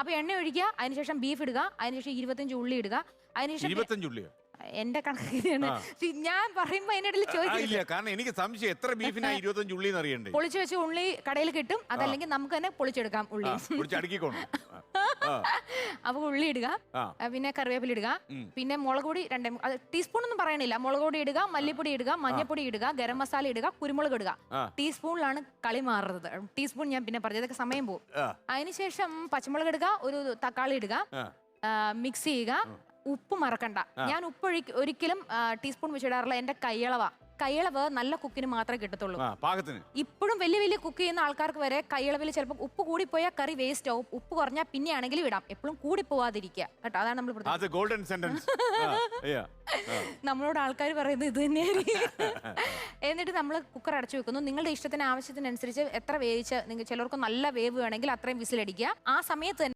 അപ്പൊ എണ്ണ ഒഴിക്കുക, അതിനുശേഷം ബീഫ് ഇടുക, അതിനുശേഷം 25 ഉള്ളി ഇടുക, അതിനുശേഷം 25 ഉള്ളിയോ? എന്റെ കണക്കിനാണ് ഞാൻ പറയുമ്പോ അതിനിടയിൽ ചോദിക്കില്ല. കാരണം എനിക്ക് സംശയം എത്ര ബീഫിനാ 25 ഉള്ളി അറിയണ്ടേ. പൊളിച്ചു വെച്ച ഉള്ളി കടയിൽ കിട്ടും, അതല്ലെങ്കിൽ നമുക്ക് തന്നെ പൊളിച്ചെടുക്കാം ഉള്ളി. അപ്പൊ ഉള്ളി ഇടുക, പിന്നെ കറിവേപ്പില ഇടുക, പിന്നെ മുളക് പൊടി 2 ടീസ്പൂൺ ഒന്നും പറയണില്ല. മുളക് പൊടി ഇടുക, മല്ലിപ്പൊടി ഇടുക, മഞ്ഞപ്പൊടി ഇടുക, ഗരം മസാല ഇടുക, കുരുമുളക് ഇടുക. ടീസ്പൂണിലാണ് കളി മാറുന്നത്. ടീസ്പൂൺ ഞാൻ പിന്നെ പറഞ്ഞു, ഇതൊക്കെ സമയം പോകും. അതിനുശേഷം പച്ചമുളക് ഇടുക, ഒരു തക്കാളി ഇടുക, മിക്സ് ചെയ്യുക. ഉപ്പ് മറക്കണ്ട. ഞാൻ ഉപ്പ് ഒരിക്കലും ടീസ്പൂൺ വെച്ചിടാറില്ല. എന്റെ കൈയളവ് നല്ല കുക്കിന് മാത്രമേ കിട്ടത്തുള്ളൂ. ഇപ്പോഴും വലിയ വലിയ കുക്ക് ചെയ്യുന്ന ആൾക്കാർക്ക് വരെ കൈയളവിൽ ചിലപ്പോൾ ഉപ്പ് കൂടിപ്പോയാൽ കറി വേസ്റ്റ് ആവും. ഉപ്പ് കുറഞ്ഞാൽ പിന്നെ ആണെങ്കിലും ഇടാം. എപ്പോഴും കൂടി പോവാതിരിക്കുക കേട്ടോ. അതാണ് നമ്മൾ നമ്മളോട് ആൾക്കാർ പറയുന്നത് ഇത് തന്നെയായിരിക്കും. എന്നിട്ട് നമ്മൾ കുക്കർ അടച്ചു വെക്കുന്നു. നിങ്ങളുടെ ഇഷ്ടത്തിന് ആവശ്യത്തിനനുസരിച്ച് എത്ര വേവിച്ച്, ചിലർക്ക് നല്ല വേവ് വേണമെങ്കിൽ അത്രയും വിസിലടിക്കുക. ആ സമയത്ത്